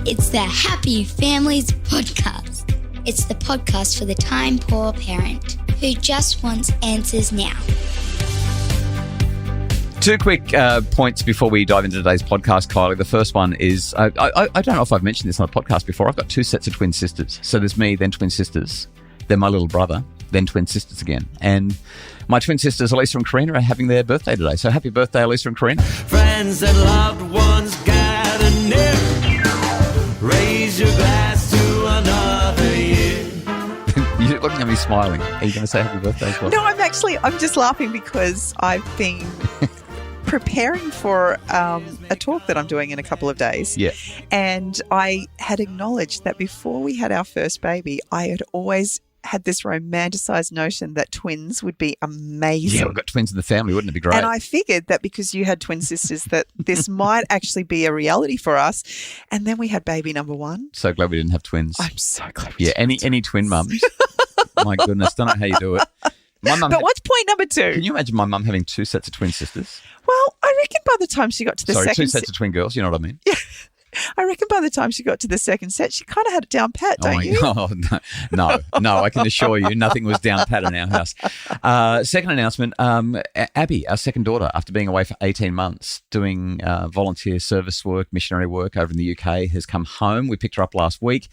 It's the Happy Families Podcast. It's the podcast for the time-poor parent who just wants answers now. Two quick points before we dive into today's podcast, Kylie. The first one is, I don't know if I've mentioned this on the podcast before. I've got two sets of twin sisters. So there's me, then twin sisters, then my little brother, then twin sisters again. And my twin sisters, Elisa and Karina, are having their birthday today. So happy birthday, Elisa and Karina. Friends and loved ones gather near. Raise your glass to another year. You're looking at me smiling. Are you going to say happy birthday as well? No, I'm just laughing because I've been preparing for a talk that I'm doing in a couple of days. Yeah. And I had acknowledged that before we had our first baby, I had always had this romanticized notion that twins would be amazing. Yeah, we've got twins in the family. Wouldn't it be great? And I figured that because you had twin sisters that this might actually be a reality for us. And then we had baby number one. So glad we didn't have twins. I'm so glad. Yeah, any twin mums. My goodness, don't know how you do it. My mum what's point number two? Can you imagine my mum having two sets of twin sisters? Well, I reckon by the time she got to the second two sets of twin girls, you know what I mean? Yeah. I reckon by the time she got to the second set, she kind of had it down pat, don't you? Oh, no, I can assure you nothing was down pat in our house. Second announcement, Abby, our second daughter, after being away for 18 months doing volunteer service work, missionary work over in the UK, has come home. We picked her up last week.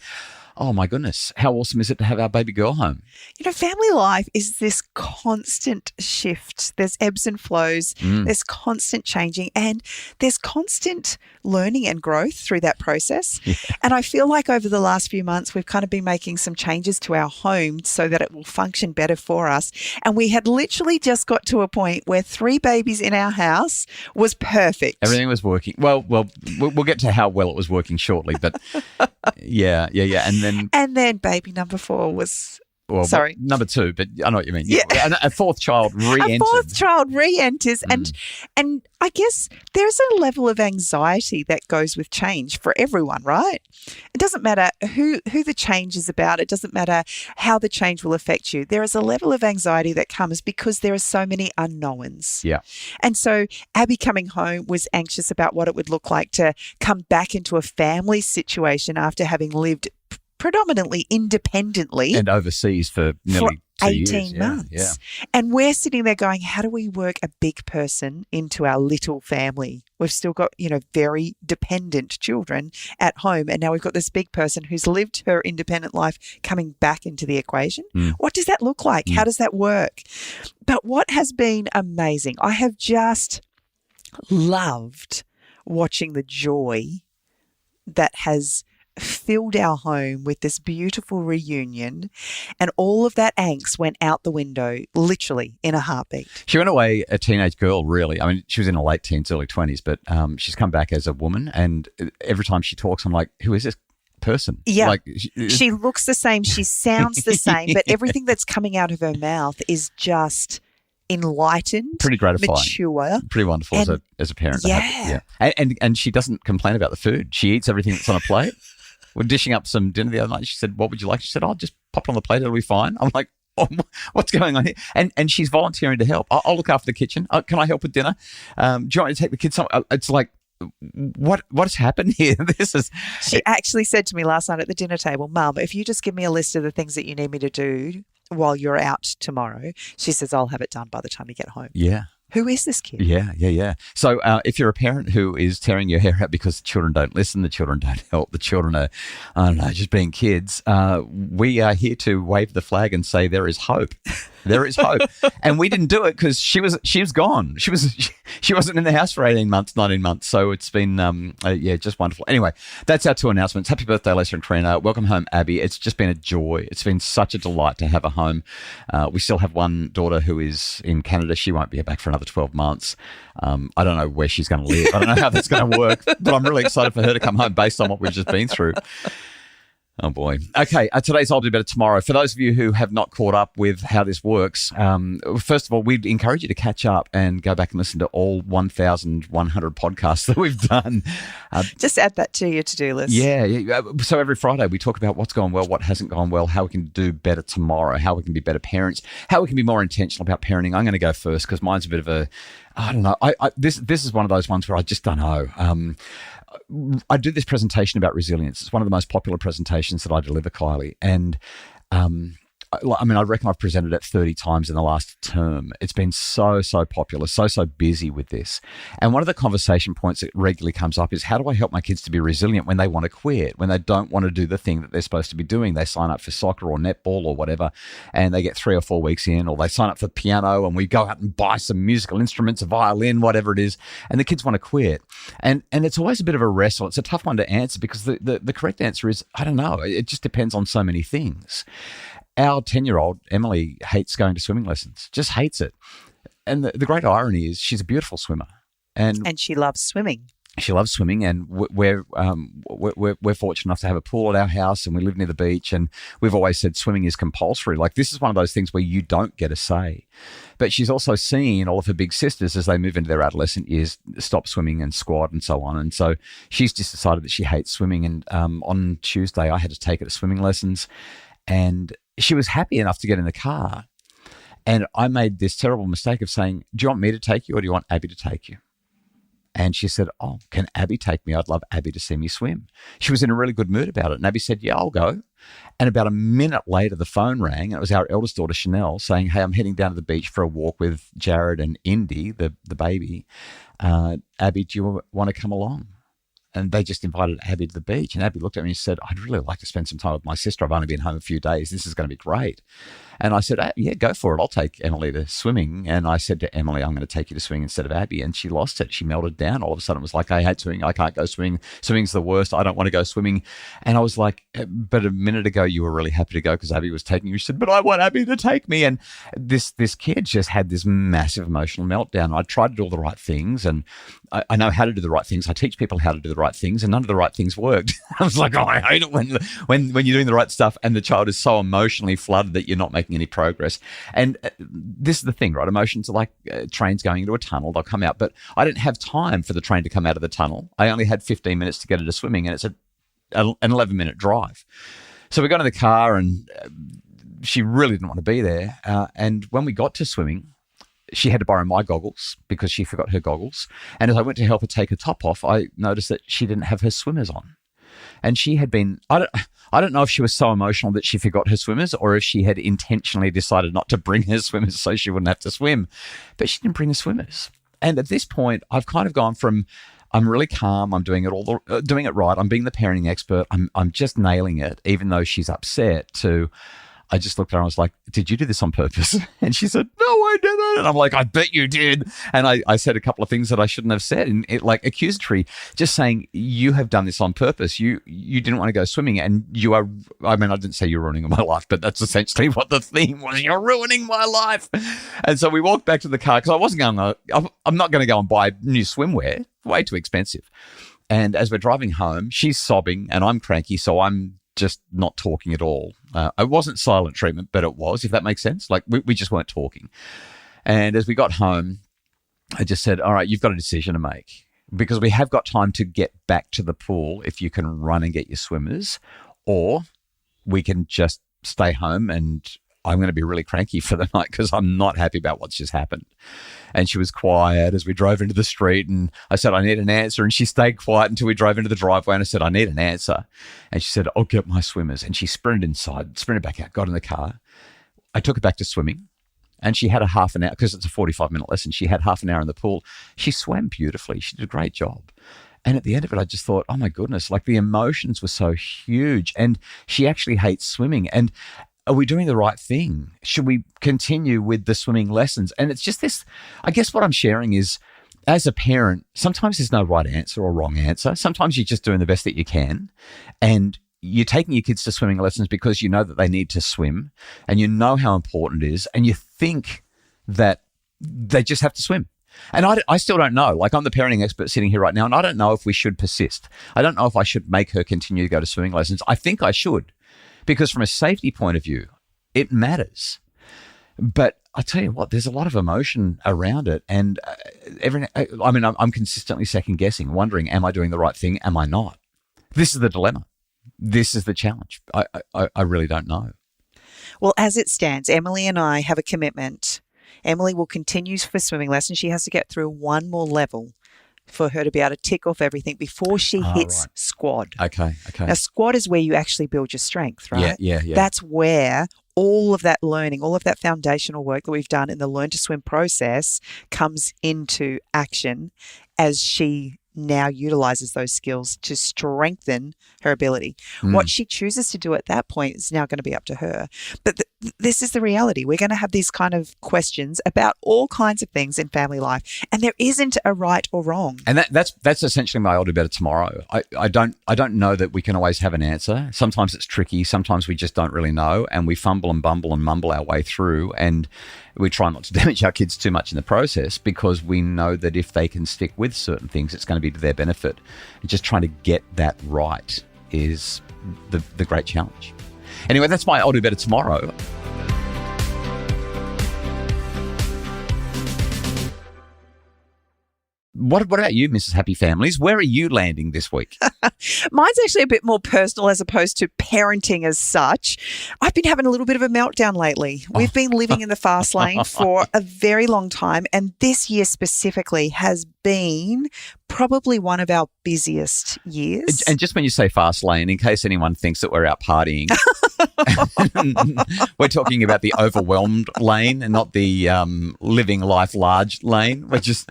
Oh, my goodness. How awesome is it to have our baby girl home? You know, family life is this constant shift. There's ebbs and flows. There's constant changing and there's constant learning and growth through that process. Yeah. And I feel like over the last few months, we've kind of been making some changes to our home so that it will function better for us. And we had literally just got to a point where 3 babies in our house was perfect. Everything was working. Well, we'll get to how well it was working shortly, but yeah. And then baby number 4 was, number 2, but I know what you mean. Yeah. A fourth child re-enters. And I guess there's a level of anxiety that goes with change for everyone, right? It doesn't matter who the change is about. It doesn't matter how the change will affect you. There is a level of anxiety that comes because there are so many unknowns. Yeah. And so Abby coming home was anxious about what it would look like to come back into a family situation after having lived predominantly independently. And overseas for nearly 18 months. Yeah. And we're sitting there going, how do we work a big person into our little family? We've still got, very dependent children at home. And now we've got this big person who's lived her independent life coming back into the equation. What does that look like? How does that work? But what has been amazing, I have just loved watching the joy that has filled our home with this beautiful reunion, and all of that angst went out the window literally in a heartbeat. She went away a teenage girl, really. I mean, she was in her late teens, early 20s, but she's come back as a woman, and every time she talks, I'm like, who is this person? Yeah. She looks the same, she sounds the same, but everything that's coming out of her mouth is just enlightened, pretty gratifying, mature, pretty wonderful as a parent. Yeah. And she doesn't complain about the food. She eats everything that's on a plate. We're dishing up some dinner the other night. She said, "What would you like?" She said, "I'll just pop it on the plate. It'll be fine." I'm like, "Oh, what's going on here?" And she's volunteering to help. I'll look after the kitchen. Can I help with dinner? Do you want me to take the kids somewhere? It's like, what has happened here? She actually said to me last night at the dinner table, "Mum, if you just give me a list of the things that you need me to do while you're out tomorrow," she says, "I'll have it done by the time you get home." Yeah. Who is this kid? Yeah. So if you're a parent who is tearing your hair out because the children don't listen, the children don't help, the children are, I don't know, just being kids, we are here to wave the flag and say there is hope. There is hope. And we didn't do it because she was gone. She wasn't in the house for 18 months, 19 months. So it's been, just wonderful. Anyway, that's our 2 announcements. Happy birthday, Lisa and Karina. Welcome home, Abby. It's just been a joy. It's been such a delight to have her home. We still have one daughter who is in Canada. She won't be back for another 12 months. I don't know where she's going to live. I don't know how that's going to work, but I'm really excited for her to come home based on what we've just been through. Oh, boy. Okay, today's I'll Do Better Tomorrow. For those of you who have not caught up with how this works, first of all, we'd encourage you to catch up and go back and listen to all 1,100 podcasts that we've done. Just add that to your to-do list. Yeah. So every Friday we talk about what's gone well, what hasn't gone well, how we can do better tomorrow, how we can be better parents, how we can be more intentional about parenting. I'm going to go first because mine's a bit of a, I don't know. This is one of those ones where I just don't know. I do this presentation about resilience. It's one of the most popular presentations that I deliver, Kylie. And I reckon I've presented it 30 times in the last term. It's been so popular, so busy with this. And one of the conversation points that regularly comes up is, how do I help my kids to be resilient when they want to quit, when they don't want to do the thing that they're supposed to be doing? They sign up for soccer or netball or whatever, and they get 3 or 4 weeks in, or they sign up for piano and we go out and buy some musical instruments, a violin, whatever it is, and the kids want to quit. And it's always a bit of a wrestle. It's a tough one to answer because the correct answer is, I don't know. It just depends on so many things. Our 10-year-old, Emily, hates going to swimming lessons, just hates it. And the great irony is she's a beautiful swimmer. And she loves swimming. She loves swimming, and we're fortunate enough to have a pool at our house, and we live near the beach, and we've always said swimming is compulsory. Like, this is one of those things where you don't get a say. But she's also seen all of her big sisters, as they move into their adolescent years, stop swimming and squat and so on. And so she's just decided that she hates swimming. And on Tuesday, I had to take her to swimming lessons, and she was happy enough to get in the car. And I made this terrible mistake of saying, do you want me to take you or do you want Abby to take you? And she said, oh, can Abby take me? I'd love Abby to see me swim. She was in a really good mood about it. And Abby said, yeah, I'll go. And about a minute later, the phone rang. And it was our eldest daughter, Chanel, saying, hey, I'm heading down to the beach for a walk with Jared and Indy, the baby. Abby, do you want to come along? And they just invited Abby to the beach. And Abby looked at me and said, I'd really like to spend some time with my sister. I've only been home a few days. This is going to be great. And I said, yeah, go for it. I'll take Emily to swimming. And I said to Emily, I'm going to take you to swimming instead of Abby. And she lost it. She melted down. All of a sudden, it was like, I hate swimming. I can't go swimming. Swimming's the worst. I don't want to go swimming. And I was like, but a minute ago, you were really happy to go because Abby was taking you. She said, but I want Abby to take me. And this kid just had this massive emotional meltdown. I tried to do all the right things, and I know how to do the right things. I teach people how to do the right things, and none of the right things worked. I was like, oh, I hate it when you're doing the right stuff and the child is so emotionally flooded that you're not making any progress. And this is the thing, right? Emotions are like trains going into a tunnel. They'll come out. But I didn't have time for the train to come out of the tunnel. I only had 15 minutes to get her to swimming, and it's an 11-minute drive. So we got in the car, and she really didn't want to be there. And when we got to swimming, she had to borrow my goggles because she forgot her goggles. And as I went to help her take her top off, I noticed that she didn't have her swimmers on. And she had been, I don't know if she was so emotional that she forgot her swimmers or if she had intentionally decided not to bring her swimmers so she wouldn't have to swim. But she didn't bring the swimmers. And at this point, I've kind of gone from, I'm really calm, I'm doing it doing it right, I'm being the parenting expert, I'm just nailing it, even though she's upset, to I just looked at her and I was like, did you do this on purpose? And she said, no, I didn't. And I'm like, I bet you did. And I said a couple of things that I shouldn't have said, and it, like, accusatory, just saying, you have done this on purpose. You didn't want to go swimming, and you are, I mean, I didn't say you're ruining my life, but that's essentially what the theme was. You're ruining my life. And so we walked back to the car because I wasn't going to, I'm not going to go and buy new swimwear, way too expensive. And as we're driving home, she's sobbing and I'm cranky, so I'm just not talking at all. It wasn't silent treatment, but it was, if that makes sense. Like, we just weren't talking. And as we got home, I just said, all right, you've got a decision to make, because we have got time to get back to the pool if you can run and get your swimmers, or we can just stay home and I'm going to be really cranky for the night because I'm not happy about what's just happened. And she was quiet as we drove into the street, and I said, I need an answer. And she stayed quiet until we drove into the driveway, and I said, I need an answer. And she said, I'll get my swimmers. And she sprinted inside, sprinted back out, got in the car. I took her back to swimming, and she had a half an hour, because it's a 45-minute lesson. She had half an hour in the pool. She swam beautifully. She did a great job. And at the end of it, I just thought, oh my goodness, like, the emotions were so huge. And she actually hates swimming. And are we doing the right thing? Should we continue with the swimming lessons? And it's just this, I guess what I'm sharing is, as a parent, sometimes there's no right answer or wrong answer. Sometimes you're just doing the best that you can. And you're taking your kids to swimming lessons because you know that they need to swim, and you know how important it is, and you think that they just have to swim. And I still don't know. Like, I'm the parenting expert sitting here right now, and I don't know if we should persist. I don't know if I should make her continue to go to swimming lessons. I think I should, because from a safety point of view, it matters. But I tell you what, there's a lot of emotion around it. And I'm consistently second guessing, wondering, am I doing the right thing? Am I not? This is the dilemma. This is the challenge. I really don't know. Well, as it stands, Emily and I have a commitment. Emily will continue for swimming lessons. She has to get through one more level for her to be able to tick off everything before she hits right. squad. Okay. Now, squad is where you actually build your strength, right? Yeah. That's where all of that learning, all of that foundational work that we've done in the Learn to Swim process comes into action as she now utilizes those skills to strengthen her ability. What she chooses to do at that point is now going to be up to her. But this is the reality. We're going to have these kind of questions about all kinds of things in family life, and there isn't a right or wrong. And that's essentially my I'll do better tomorrow. I don't know that we can always have an answer. Sometimes it's tricky. Sometimes we just don't really know, and we fumble and bumble and mumble our way through, and we try not to damage our kids too much in the process because we know that if they can stick with certain things, it's going to be to their benefit. And just trying to get that right is the great challenge. Anyway, that's my I'll do better tomorrow. What about you, Mrs. Happy Families? Where are you landing this week? Mine's actually a bit more personal as opposed to parenting as such. I've been having a little bit of a meltdown lately. We've been living in the fast lane for a very long time, and this year specifically has been probably one of our busiest years. And just when you say fast lane, in case anyone thinks that we're out partying, we're talking about the overwhelmed lane and not the living life large lane, which is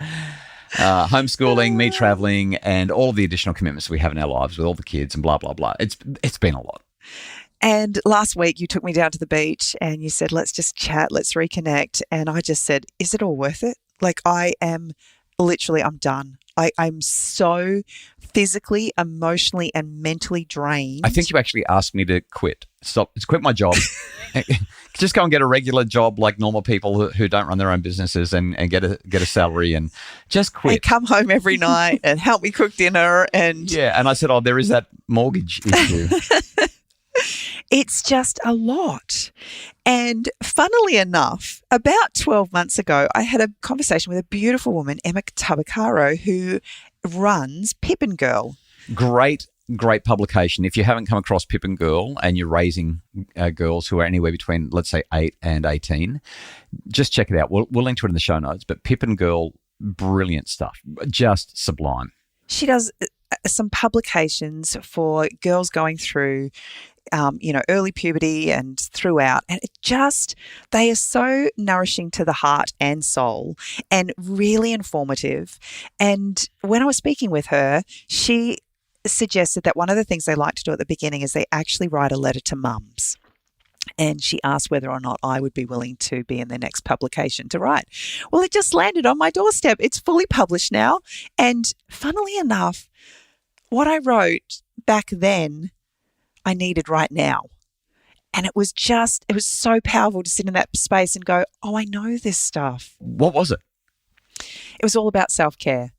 homeschooling, me traveling, and all of the additional commitments we have in our lives with all the kids and blah, blah, blah. It's been a lot. And last week you took me down to the beach and you said, let's just chat, let's reconnect. And I just said, is it all worth it? Like I'm done. I'm so physically, emotionally, and mentally drained. I think you actually asked me to quit. Quit my job. Just go and get a regular job like normal people who don't run their own businesses and get a salary and just quit. And come home every night and help me cook dinner. And I said, there is that mortgage issue. It's just a lot. And funnily enough, about 12 months ago, I had a conversation with a beautiful woman, Emma Tabacaro, who runs Pip and Girl. Great publication. If you haven't come across Pip and Girl and you're raising girls who are anywhere between, let's say, 8 and 18, just check it out. We'll link to it in the show notes. But Pip and Girl, brilliant stuff. Just sublime. She does some publications for girls going through early puberty and throughout. And they are so nourishing to the heart and soul and really informative. And when I was speaking with her, she suggested that one of the things they like to do at the beginning is they actually write a letter to mums. And she asked whether or not I would be willing to be in their next publication to write. Well, it just landed on my doorstep. It's fully published now. And funnily enough, what I wrote back then, I needed right now. And it was so powerful to sit in that space and go, I know this stuff. What was it? It was all about self-care.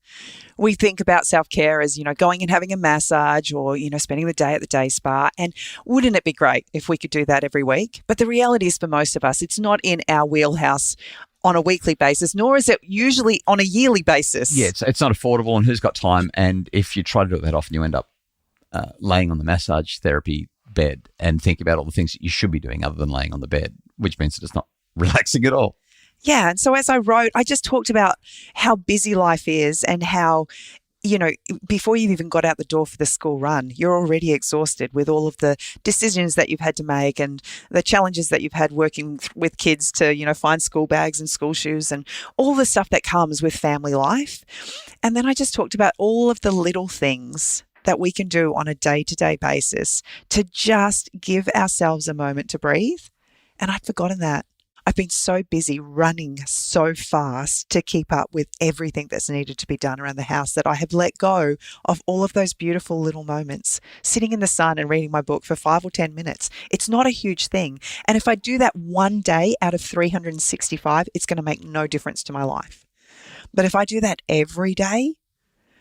We think about self-care as, going and having a massage or, spending the day at the day spa. And wouldn't it be great if we could do that every week? But the reality is for most of us, it's not in our wheelhouse on a weekly basis, nor is it usually on a yearly basis. Yeah, it's not affordable, and who's got time? And if you try to do it that often, you end up laying on the massage therapy bed and think about all the things that you should be doing other than laying on the bed, which means that it's not relaxing at all. Yeah. And so as I wrote, I just talked about how busy life is and how, before you've even got out the door for the school run, you're already exhausted with all of the decisions that you've had to make and the challenges that you've had working with kids to, find school bags and school shoes and all the stuff that comes with family life. And then I just talked about all of the little things that we can do on a day-to-day basis to just give ourselves a moment to breathe. And I'd forgotten that. I've been so busy running so fast to keep up with everything that's needed to be done around the house that I have let go of all of those beautiful little moments, sitting in the sun and reading my book for 5 or 10 minutes. It's not a huge thing. And if I do that one day out of 365, it's going to make no difference to my life. But if I do that every day,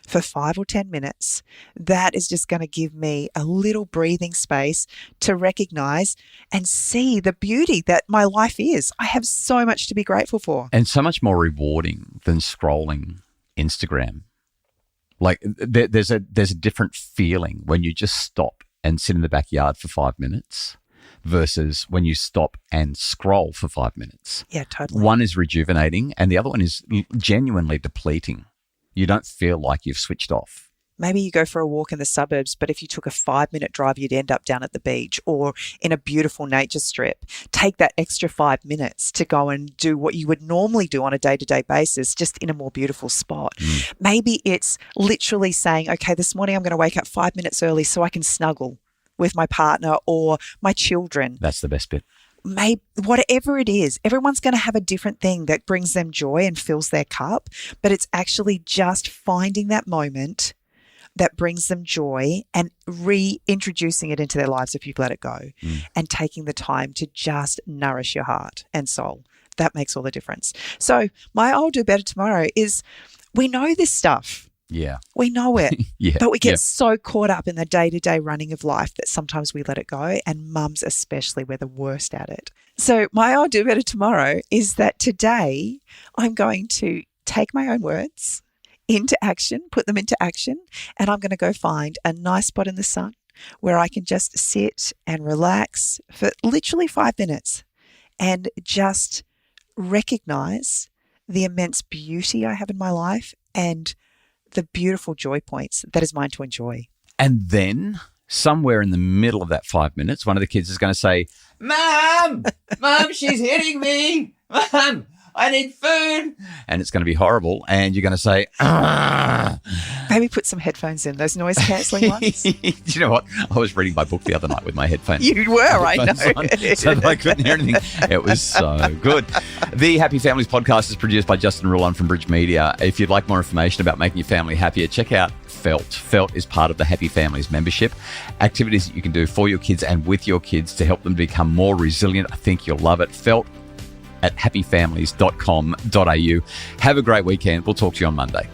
for 5 or 10 minutes, that is just going to give me a little breathing space to recognize and see the beauty that my life is. I have so much to be grateful for. And so much more rewarding than scrolling Instagram. Like there's a different feeling when you just stop and sit in the backyard for 5 minutes versus when you stop and scroll for 5 minutes. Yeah, totally. One is rejuvenating and the other one is genuinely depleting. You don't feel like you've switched off. Maybe you go for a walk in the suburbs, but if you took a 5-minute drive, you'd end up down at the beach or in a beautiful nature strip. Take that extra 5 minutes to go and do what you would normally do on a day-to-day basis, just in a more beautiful spot. Maybe it's literally saying, okay, this morning I'm going to wake up 5 minutes early so I can snuggle with my partner or my children. That's the best bit. Maybe whatever it is, everyone's going to have a different thing that brings them joy and fills their cup, but it's actually just finding that moment that brings them joy and reintroducing it into their lives if you've let it go and taking the time to just nourish your heart and soul. That makes all the difference. So my I'll do better tomorrow is we know this stuff. Yeah. We know it. Yeah. But we get so caught up in the day-to-day running of life that sometimes we let it go, and mums especially, we're the worst at it. So my I'll do better tomorrow is that today I'm going to take my own words into action, put them into action, and I'm going to go find a nice spot in the sun where I can just sit and relax for literally 5 minutes and just recognize the immense beauty I have in my life and the beautiful joy points that is mine to enjoy. And then somewhere in the middle of that 5 minutes, one of the kids is going to say, Mom, she's hitting me. Mom, I need food. And it's going to be horrible. And you're going to say, ah. Maybe put some headphones in, those noise cancelling ones. Do you know what? I was reading my book the other night with my headphones. You were, I know. So that I couldn't hear anything. It was so good. The Happy Families podcast is produced by Justin Rulon from Bridge Media. If you'd like more information about making your family happier, check out Felt. Felt is part of the Happy Families membership. Activities that you can do for your kids and with your kids to help them become more resilient. I think you'll love it. Felt at happyfamilies.com.au. Have a great weekend. We'll talk to you on Monday.